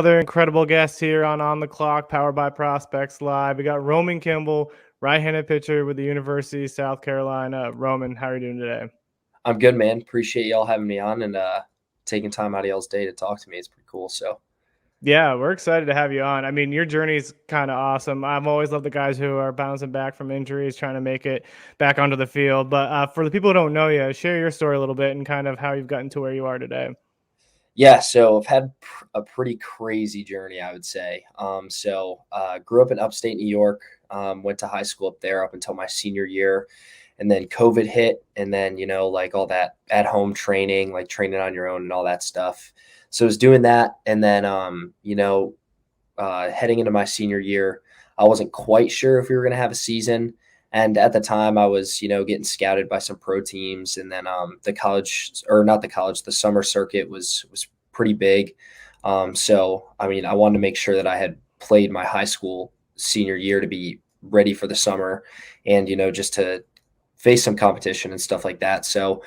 Another incredible guest here on the Clock, powered by Prospects Live. We got Roman Kimball, right-handed pitcher with the University of South Carolina. Roman, how are you doing today? I'm good, man. Appreciate y'all having me on and taking time out of y'all's day to talk to me. It's pretty cool. So, Yeah, we're excited to have you on. I mean, your journey's kind of awesome. I've always loved the guys who are bouncing back from injuries, trying to make it back onto the field. But for the people who don't know you, share your story a little bit and kind of how you've gotten to where you are today. yeah, so I've had a pretty crazy journey, I would say. Grew up in upstate New York, went to high school up there up until my senior year. And then COVID hit, and then, like all that at home training, like training on your own and all that stuff. So I was doing that. And then, heading into my senior year, I wasn't quite sure if we were going to have a season. And at the time, I was, getting scouted by some pro teams, and then the college, or not the college, the summer circuit was pretty big. I mean, I wanted to make sure that I had played my high school senior year to be ready for the summer, and just to face some competition and stuff like that. So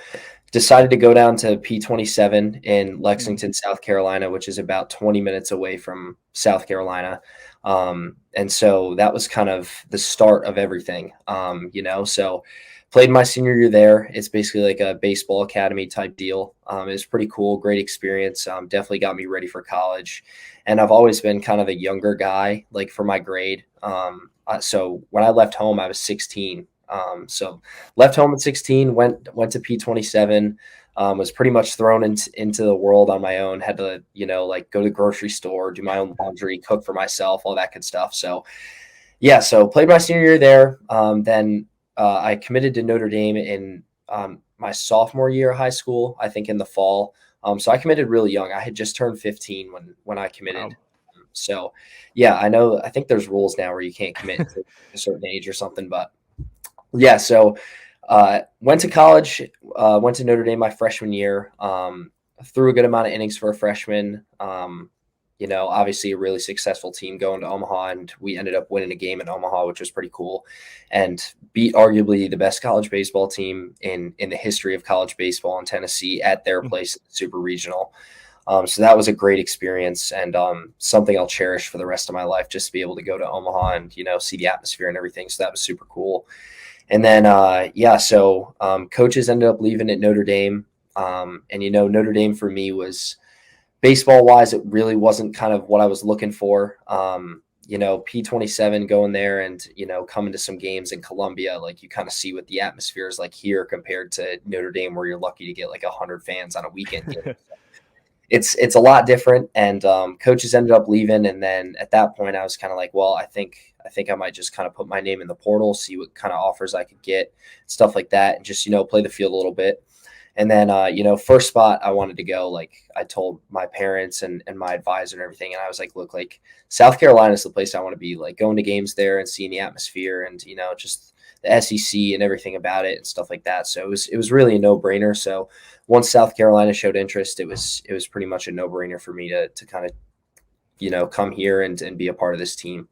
decided to go down to P27 in Lexington, South Carolina, which is about 20 minutes away from South Carolina. And so that was kind of the start of everything, so played my senior year there. It's basically like a baseball academy type deal. It was pretty cool, great experience. Definitely got me ready for college. And I've always been kind of a younger guy, like for my grade. So when I left home, I was 16. So left home at 16, went to P27, was pretty much thrown into the world on my own, had to, like go to the grocery store, do my own laundry, cook for myself, all that good stuff. So yeah, so played my senior year there. Then I committed to Notre Dame in my sophomore year of high school, I think in the fall. So I committed really young. I had just turned 15 when I committed. Wow. So yeah, I think there's rules now where you can't commit to a certain age or something, but yeah, so went to college, went to Notre Dame my freshman year, threw a good amount of innings for a freshman. Obviously a really successful team going to Omaha, and we ended up winning a game in Omaha, which was pretty cool, and beat arguably the best college baseball team in the history of college baseball in Tennessee at their place in the Super Regional. So that was a great experience, and something I'll cherish for the rest of my life, just to be able to go to Omaha and, see the atmosphere and everything. So that was super cool. And then, coaches ended up leaving at Notre Dame. Notre Dame for me was baseball wise, it really wasn't kind of what I was looking for. P27 going there and, coming to some games in Columbia, like you kind of see what the atmosphere is like here compared to Notre Dame, where you're lucky to get like 100 fans on a weekend game. It's a lot different, and coaches ended up leaving. And then at that point I was kind of like, well, I think I might just kind of put my name in the portal, see what kind of offers I could get, stuff like that, and just, play the field a little bit. And then, first spot I wanted to go, like I told my parents and my advisor and everything. And I was like, look, like South Carolina is the place I want to be, like going to games there and seeing the atmosphere and, just the SEC and everything about it and stuff like that. So it was really a no brainer. So once South Carolina showed interest, it was pretty much a no brainer for me to kind of, come here and be a part of this team.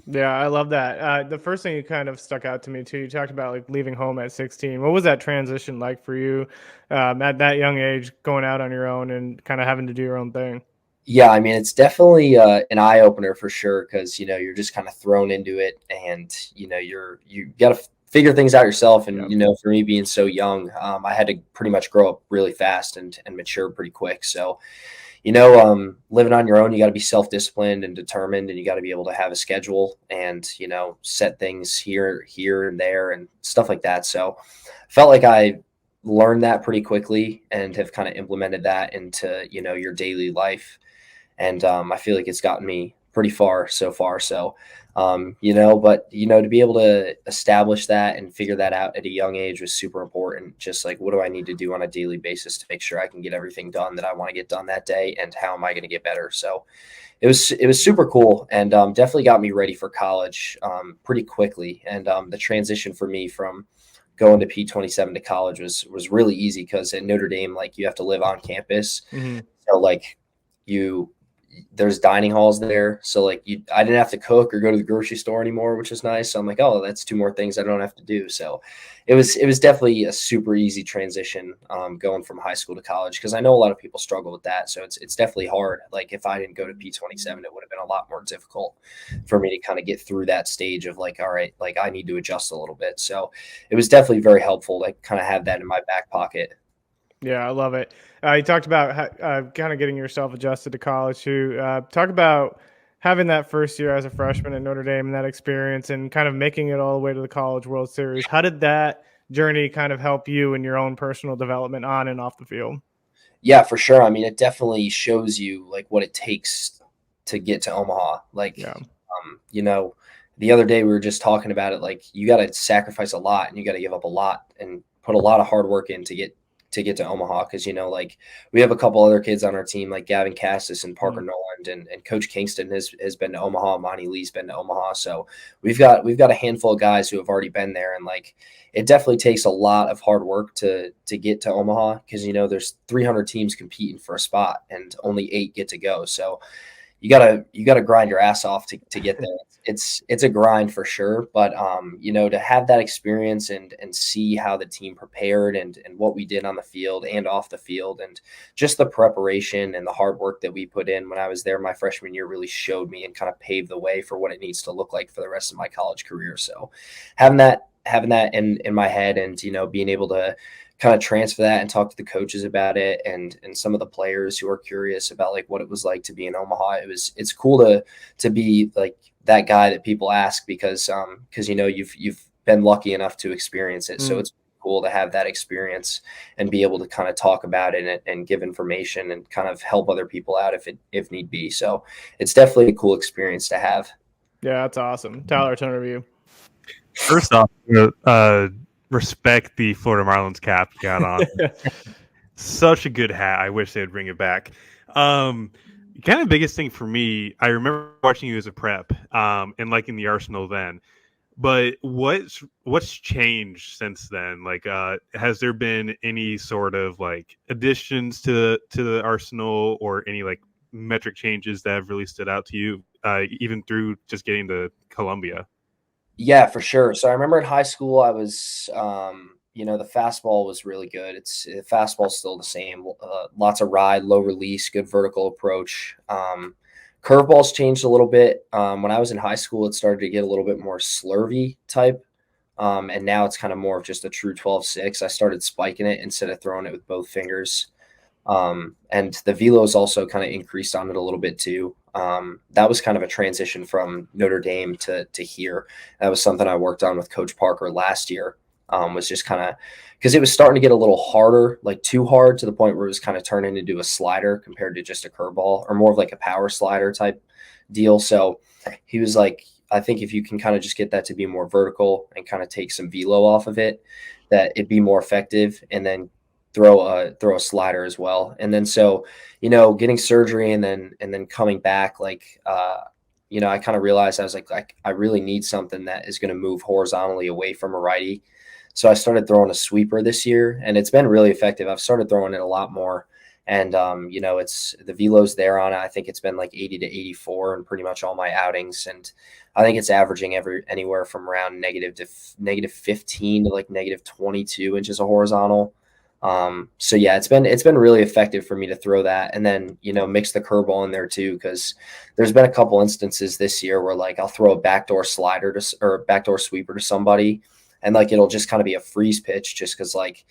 Yeah, I love that. The first thing you kind of stuck out to me too, you talked about like leaving home at 16. What was that transition like for you at that young age, going out on your own and kind of having to do your own thing? Yeah, I mean, it's definitely an eye opener for sure, because you're just kind of thrown into it, and you got to figure things out yourself. And Yeah. for me being so young, I had to pretty much grow up really fast and mature pretty quick. So living on your own, you got to be self-disciplined and determined, and you got to be able to have a schedule and, set things here and there and stuff like that. So I felt like I learned that pretty quickly and have kind of implemented that into, your daily life. And I feel like it's gotten me pretty far so far. So, to be able to establish that and figure that out at a young age was super important. Just like, what do I need to do on a daily basis to make sure I can get everything done that I want to get done that day, and how am I going to get better? So it was super cool, and definitely got me ready for college pretty quickly. And the transition for me from going to P27 to college was really easy, because at Notre Dame, like, you have to live on campus. Mm-hmm. So like there's dining halls there. So like I didn't have to cook or go to the grocery store anymore, which is nice. So I'm like, oh, that's two more things I don't have to do. So it was definitely a super easy transition going from high school to college, because I know a lot of people struggle with that. So it's definitely hard. Like if I didn't go to P27, it would have been a lot more difficult for me to kind of get through that stage of like, all right, like I need to adjust a little bit. So it was definitely very helpful to kind of have that in my back pocket. Yeah, I love it. You talked about kind of getting yourself adjusted to college too. Talk about having that first year as a freshman at Notre Dame and that experience and kind of making it all the way to the College World Series. How did that journey kind of help you in your own personal development on and off the field? Yeah, for sure. I mean, it definitely shows you like what it takes to get to Omaha. Like, Yeah. the other day we were just talking about it. Like, you got to sacrifice a lot and you got to give up a lot and put a lot of hard work in to get to Omaha. Because like we have a couple other kids on our team, like Gavin Cassis and Parker Mm. Noland, and Coach Kingston has been to Omaha. Monty Lee's been to Omaha. So we've got a handful of guys who have already been there, and like it definitely takes a lot of hard work to get to Omaha, because there's 300 teams competing for a spot and only 8 get to go. So you gotta grind your ass off to get there. It's a grind for sure, but to have that experience and see how the team prepared and what we did on the field and off the field, and just the preparation and the hard work that we put in when I was there my freshman year really showed me and kind of paved the way for what it needs to look like for the rest of my college career. So having that in my head, and being able to kind of transfer that and talk to the coaches about it, and some of the players who are curious about like what it was like to be in Omaha. It's cool to be like that guy that people ask, because you've been lucky enough to experience it. So Mm. it's cool to have that experience and be able to kind of talk about it and give information and kind of help other people out if need be. So it's definitely a cool experience to have. Yeah, that's awesome. Tyler, turn over you. First off, respect the Florida Marlins cap you got on. Such a good hat. I wish they would bring it back. Kind of biggest thing for me, I remember watching you as a prep, and liking the Arsenal then. But what's changed since then? Like, has there been any sort of like additions to the Arsenal, or any like metric changes that have really stood out to you, even through just getting to Columbia? Yeah, for sure. So I remember in high school, I was, the fastball was really good. The fastball's still the same. Lots of ride, low release, good vertical approach. Curveball's changed a little bit. When I was in high school, it started to get a little bit more slurvy type. And now it's kind of more of just a true 12-6. I started spiking it instead of throwing it with both fingers. And the velo's also kind of increased on it a little bit too. That was kind of a transition from Notre Dame to here. That was something I worked on with Coach Parker last year. Was just kind of because it was starting to get a little harder, like too hard, to the point where it was kind of turning into a slider compared to just a curveball, or more of like a power slider type deal. So he was like, I think if you can kind of just get that to be more vertical and kind of take some velo off of it, that it'd be more effective, and then throw a slider as well. And then so, getting surgery and then coming back, like I kind of realized I was like I really need something that is going to move horizontally away from a righty. So I started throwing a sweeper this year, and it's been really effective. I've started throwing it a lot more. And it's the velo's there on it. I think it's been like 80 to 84 in pretty much all my outings, and I think it's averaging anywhere from around negative 15 to like negative 22 inches of horizontal. So yeah, it's been really effective for me to throw that, and then mix the curveball in there too, because there's been a couple instances this year where like I'll throw a backdoor slider or backdoor sweeper to somebody, and like it'll just kind of be a freeze pitch, just because like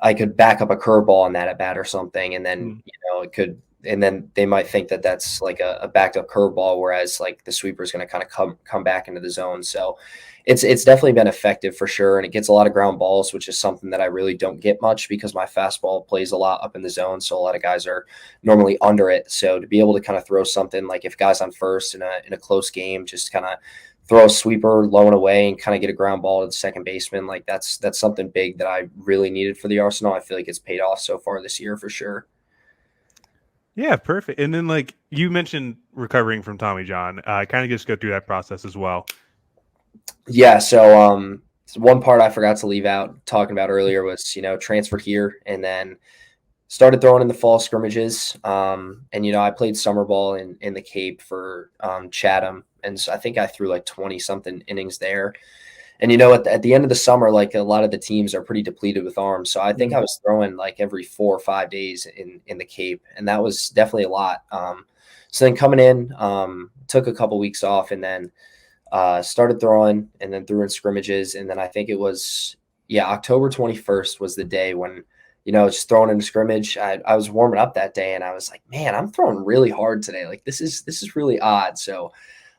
I could back up a curveball on that at bat or something, and then it could, and then they might think that that's like a backed up curveball, whereas like the sweeper is going to kind of come back into the zone. So it's definitely been effective for sure, and it gets a lot of ground balls, which is something that I really don't get much, because my fastball plays a lot up in the zone, so a lot of guys are normally under it. So to be able to kind of throw something like if guys on first in a close game, just kind of throw a sweeper low and away and kind of get a ground ball to the second baseman, like that's something big that I really needed for the Arsenal. I feel like it's paid off so far this year for sure. Yeah, perfect. And then like you mentioned recovering from Tommy John, kind of just go through that process as well. Yeah, so one part I forgot to leave out talking about earlier was transferred here, and then started throwing in the fall scrimmages. And, I played summer ball in the Cape for Chatham. And so I think I threw like 20 something innings there. And, at the end of the summer, like a lot of the teams are pretty depleted with arms. So I think I was throwing like every 4 or 5 days in the Cape. And that was definitely a lot. So then coming in, took a couple weeks off and then started throwing and then threw in scrimmages. And then I think it was, October 21st was the day when, just throwing in a scrimmage. I was warming up that day and I was like, man, I'm throwing really hard today. Like this is really odd. So,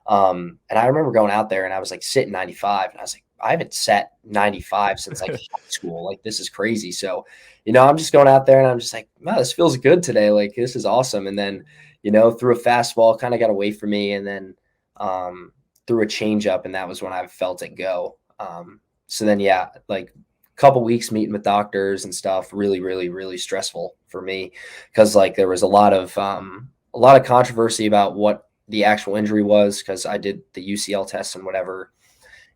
and I remember going out there and I was like sitting 95 and I was like, I haven't sat 95 since like high school. Like this is crazy. So, I'm just going out there and I'm just like, wow, this feels good today. Like this is awesome. And then, threw a fastball, kind of got away from me and then threw a changeup and that was when I felt it go. So then, like a couple weeks meeting with doctors and stuff, really, really, really stressful for me because like there was a lot of controversy about what the actual injury was because I did the UCL tests and whatever.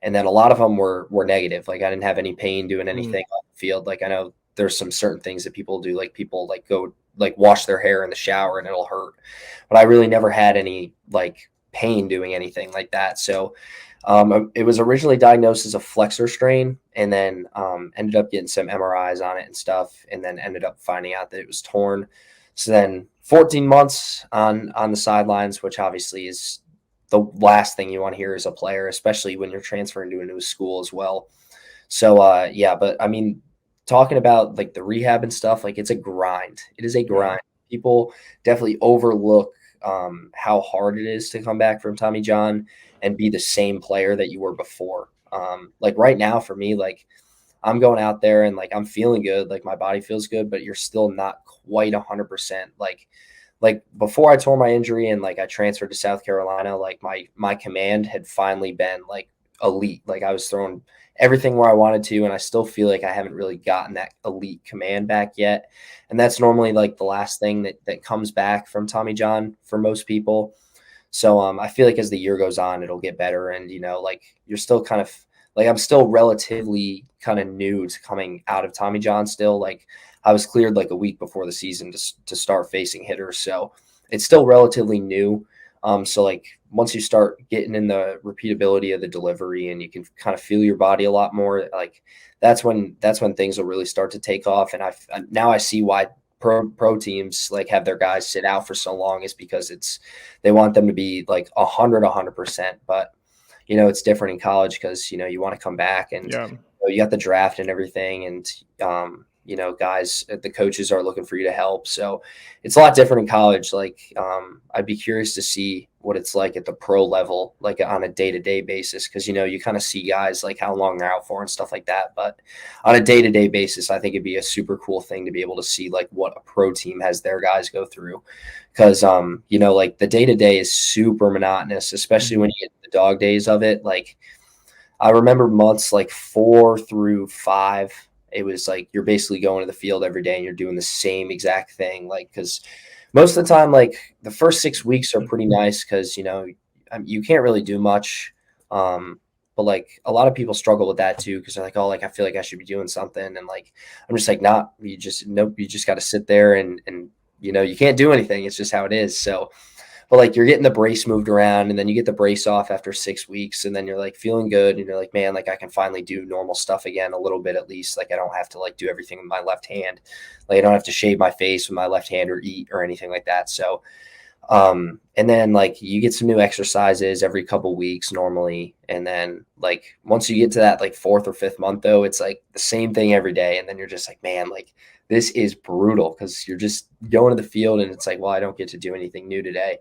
And then a lot of them were negative. Like I didn't have any pain doing anything on the field. Like I know there's some certain things that people do, like people like go like wash their hair in the shower and it'll hurt. But I really never had any like pain doing anything like that. So it was originally diagnosed as a flexor strain and then ended up getting some MRIs on it and stuff. And then ended up finding out that it was torn. So then 14 months on the sidelines, which obviously is the last thing you want to hear as a player, especially when you're transferring to a new school as well. So, but I mean, talking about like the rehab and stuff, like it's a grind. It is a grind. People definitely overlook how hard it is to come back from Tommy John and be the same player that you were before. Like right now for me, like I'm going out there and like I'm feeling good, like my body feels good, but you're still not quite 100%. Like before I tore my injury and like I transferred to South Carolina, like my command had finally been like elite. Like I was throwing everything where I wanted to, and I still feel like I haven't really gotten that elite command back yet. And that's normally like the last thing that comes back from Tommy John for most people. So I feel like as the year goes on, it'll get better. And like you're still kind of like I'm still relatively kind of new to coming out of Tommy John still. Like I was cleared like a week before the season to start facing hitters. So it's still relatively new. So like once you start getting in the repeatability of the delivery and you can kind of feel your body a lot more, like that's when things will really start to take off. And now I see why pro teams like have their guys sit out for so long is because they want them to be like 100%. But it's different in college because you want to come back and you got the draft and everything and guys, the coaches are looking for you to help. So it's a lot different in college. Like, I'd be curious to see what it's like at the pro level, like on a day-to-day basis. Cause you kind of see guys like how long they're out for and stuff like that. But on a day-to-day basis, I think it'd be a super cool thing to be able to see like what a pro team has their guys go through. Cause, like the day-to-day is super monotonous, especially when you get the dog days of it. Like I remember months like 4 through 5, it was like you're basically going to the field every day and you're doing the same exact thing. Like, because most of the time, like the first 6 weeks are pretty nice because you can't really do much. But like a lot of people struggle with that too because they're like, oh, like I feel like I should be doing something, and like I'm just like, not. You just got to sit there and you can't do anything. It's just how it is. So. But like you're getting the brace moved around and then you get the brace off after 6 weeks and then you're like feeling good and you're like, man, like I can finally do normal stuff again a little bit at least. Like I don't have to like do everything with my left hand. Like I don't have to shave my face with my left hand or eat or anything like that. So and then like you get some new exercises every couple weeks normally. And then like once you get to that like 4th or 5th month though, it's like the same thing every day. And then you're just like, man, like this is brutal because you're just going to the field and it's like, well, I don't get to do anything new today,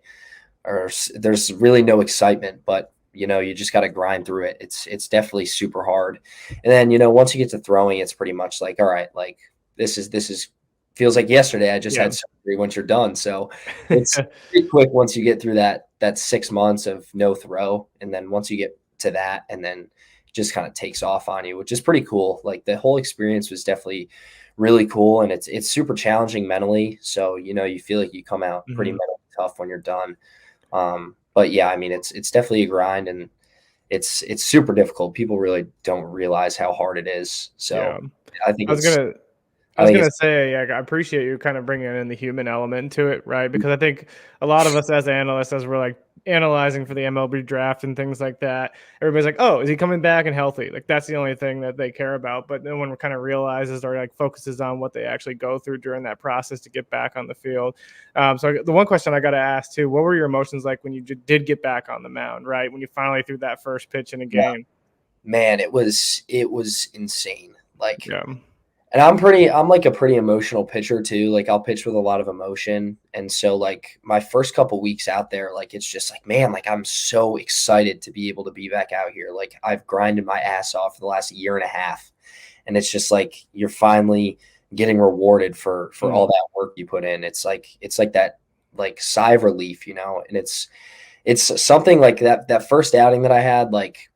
or there's really no excitement, but you just got to grind through it. It's definitely super hard. And then, once you get to throwing, it's pretty much like, all right, like this is feels like yesterday. I just had surgery once you're done. So it's pretty quick once you get through that 6 months of no throw. And then once you get to that, and then it just kind of takes off on you, which is pretty cool. Like the whole experience was definitely really cool. And it's super challenging mentally. So, you feel like you come out pretty mentally tough when you're done. But yeah, I mean, it's definitely a grind and it's super difficult. People really don't realize how hard it is. So I think I was gonna say, yeah, I appreciate you kind of bringing in the human element to it, right? Because I think a lot of us as analysts, as we're like analyzing for the MLB draft and things like that, everybody's like, "Oh, is he coming back and healthy?" Like that's the only thing that they care about. But no one kind of realizes or like focuses on what they actually go through during that process to get back on the field. So the one question I got to ask too: what were your emotions like when you did get back on the mound? Right when you finally threw that first pitch in a game? Yeah. Man, it was insane. Like. Yeah. And I'm like a pretty emotional pitcher too. Like I'll pitch with a lot of emotion. And so like my first couple weeks out there, like it's just like, man, like I'm so excited to be able to be back out here. Like I've grinded my ass off for the last year and a half. And it's just like you're finally getting rewarded for all that work you put in. It's like that like sigh of relief, you know, and it's something like that first outing that I had, like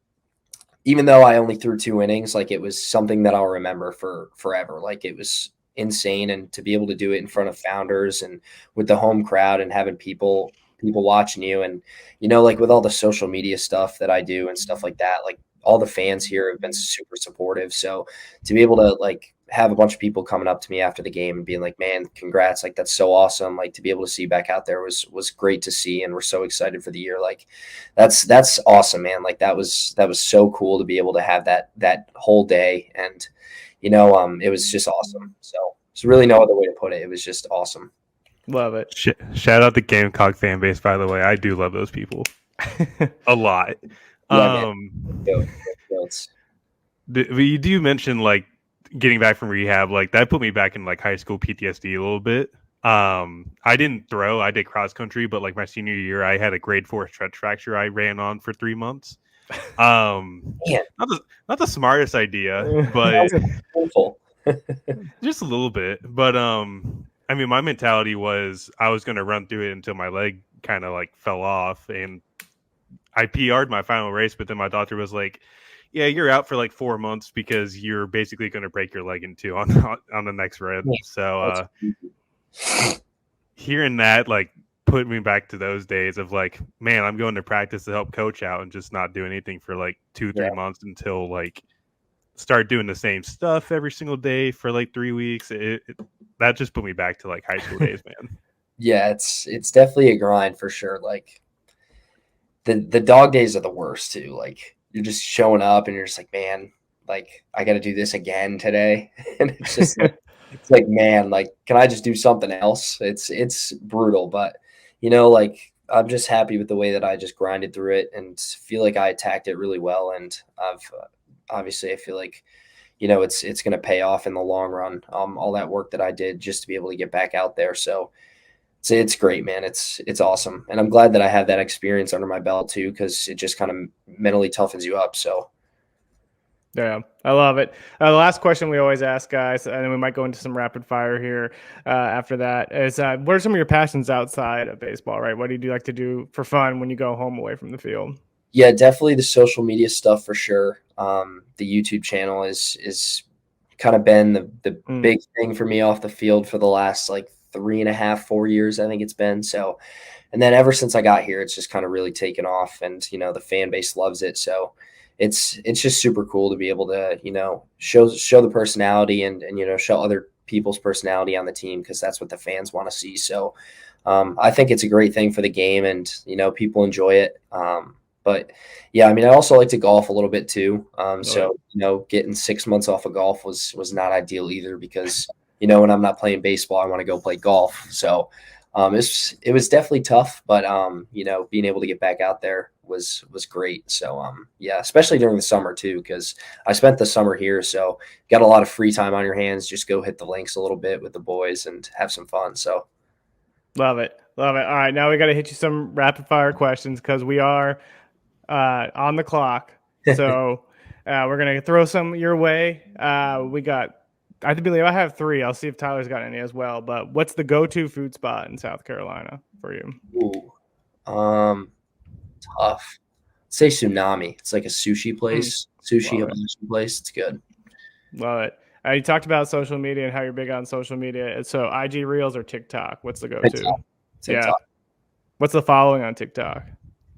even though I only threw 2 innings, like it was something that I'll remember for forever. Like it was insane. And to be able to do it in front of founders and with the home crowd and having people watching you. And, you know, like with all the social media stuff that I do and stuff like that, like all the fans here have been super supportive. So to be able to like have a bunch of people coming up to me after the game and being like, man, congrats. Like, that's so awesome. Like to be able to see back out there was great to see. And we're so excited for the year. Like that's awesome, man. Like that was so cool to be able to have that whole day. And, you know, it was just awesome. So there's really no other way to put it. It was just awesome. Love it. Shout out the Gamecock fan base, by the way. I do love those people a lot. Yeah, you do mention like getting back from rehab, like that put me back in like high school PTSD a little bit. I didn't throw, I did cross country, but like my senior year, I had a grade 4 stretch fracture I ran on for 3 months. Not the smartest idea, but just a little bit. But I mean, my mentality was I was going to run through it until my leg kind of like fell off, and I PR'd my final race. But then my doctor was like, "Yeah, you're out for like 4 months because you're basically going to break your leg in two on the next run." So hearing that like put me back to those days of like, man, I'm going to practice to help coach out and just not do anything for like 2-3 months until like start doing the same stuff every single day for like 3 weeks. That just put me back to like high school days, man. Yeah, it's definitely a grind for sure. Like the dog days are the worst too. Like you're just showing up and you're just like, man, like I got to do this again today. And it's just like, it's like, man, like, can I just do something else? It's brutal, but you know, like I'm just happy with the way that I just grinded through it and feel like I attacked it really well. And I've obviously I feel like, you know, it's going to pay off in the long run. All that work that I did just to be able to get back out there. So it's great, man. It's awesome. And I'm glad that I had that experience under my belt too, because it just kind of mentally toughens you up. So. Yeah, I love it. The last question we always ask guys, and then we might go into some rapid fire here after that, is what are some of your passions outside of baseball, right? What do you like to do for fun when you go home away from the field? Yeah, definitely the social media stuff for sure. The YouTube channel is kind of been the big thing for me off the field for the last like 3.5, 4 years, I think it's been. So, and then ever since I got here, it's just kind of really taken off, and you know the fan base loves it. So it's just super cool to be able to, you know, show the personality and you know show other people's personality on the team, because that's what the fans want to see. So I think it's a great thing for the game, and you know people enjoy it. But yeah, I mean, I also like to golf a little bit too. So, you know, getting 6 months off of golf was not ideal either, because, you know, when I'm not playing baseball, I want to go play golf. So it was definitely tough, but, you know, being able to get back out there was great. So, yeah, especially during the summer too, because I spent the summer here. So got a lot of free time on your hands. Just go hit the links a little bit with the boys and have some fun. So. Love it. Love it. All right. Now we got to hit you some rapid fire questions because we are on the clock. So we're going to throw some your way. We got, I believe I have 3. I'll see if Tyler's got any as well. But what's the go-to food spot in South Carolina for you? Ooh, tough. Say Tsunami. It's like a sushi place. Sushi place. It's good. Love it. You talked about social media and how you're big on social media. So IG Reels or TikTok? What's the go-to? TikTok. Yeah. What's the following on TikTok?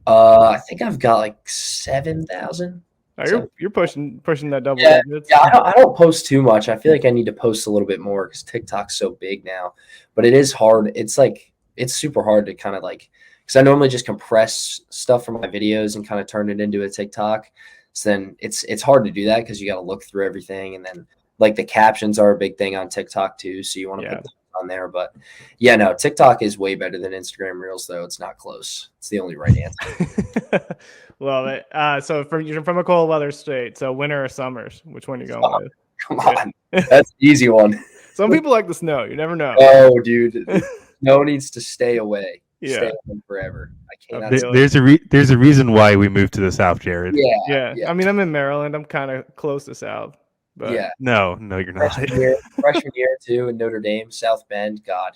I think I've got like 7,000. Oh, So you're pushing that double yeah, digits. yeah. I don't post too much. I feel like I need to post a little bit more because TikTok's so big now. But it is hard. It's like it's super hard to kind of like because I normally just compress stuff from my videos and kind of turn it into a TikTok. So then it's hard to do that because you got to look through everything, and then like the captions are a big thing on TikTok too. So you want to Yeah. put those on there. But yeah, no, TikTok is way better than Instagram Reels, though. It's not close. It's the only right answer. Love it. So you're from a cold weather state. So winter or summers? Which one are you going with? Come on, that's an easy one. Some people like the snow. You never know. Oh, dude, snow needs to stay away. Yeah. Stay away forever. I cannot. feel There's a reason why we moved to the South, Jared. Yeah. I mean, I'm in Maryland. I'm kind of close to South. But Yeah. No, you're not. Freshman year too in Notre Dame, South Bend. God,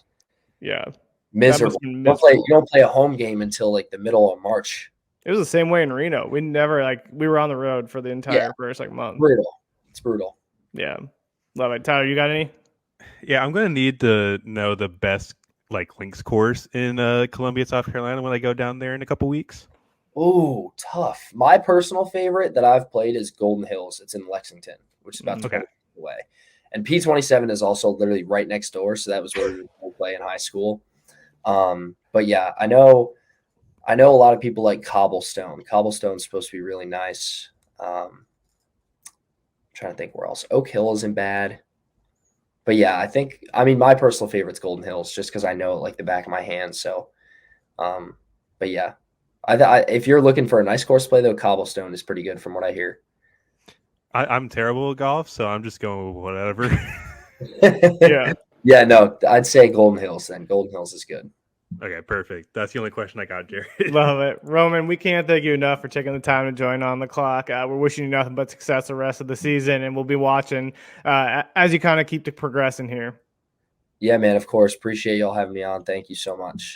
yeah. miserable. Been You don't play a home game until like the middle of March. It was the same way in Reno. We never we were on the road for the entire first month. Brutal. It's brutal. Yeah. Love it. Tyler, you got any? Yeah, I'm gonna need to know the best links course in Columbia, South Carolina when I go down there in a couple weeks. Oh, tough. My personal favorite that I've played is Golden Hills. It's in Lexington, which is about 20 minutes away. And P27 is also literally right next door, so that was where we would play in high school. But yeah, I know a lot of people like Cobblestone. Cobblestone's supposed to be really nice. I'm trying to think where else. Oak Hill isn't bad. But yeah, my personal favorite's Golden Hills just because I know it like the back of my hand. So, but yeah. If you're looking for a nice course play, though, Cobblestone is pretty good from what I hear. I'm terrible at golf, so I'm just going with whatever. Yeah. Yeah, no, I'd say Golden Hills then. Golden Hills is good. Okay, perfect. That's the only question I got, Jared. Love it. Roman, we can't thank you enough for taking the time to join On the Clock. We're wishing you nothing but success the rest of the season, and we'll be watching as you kind of keep progressing here. Yeah, man, of course. Appreciate y'all having me on. Thank you so much.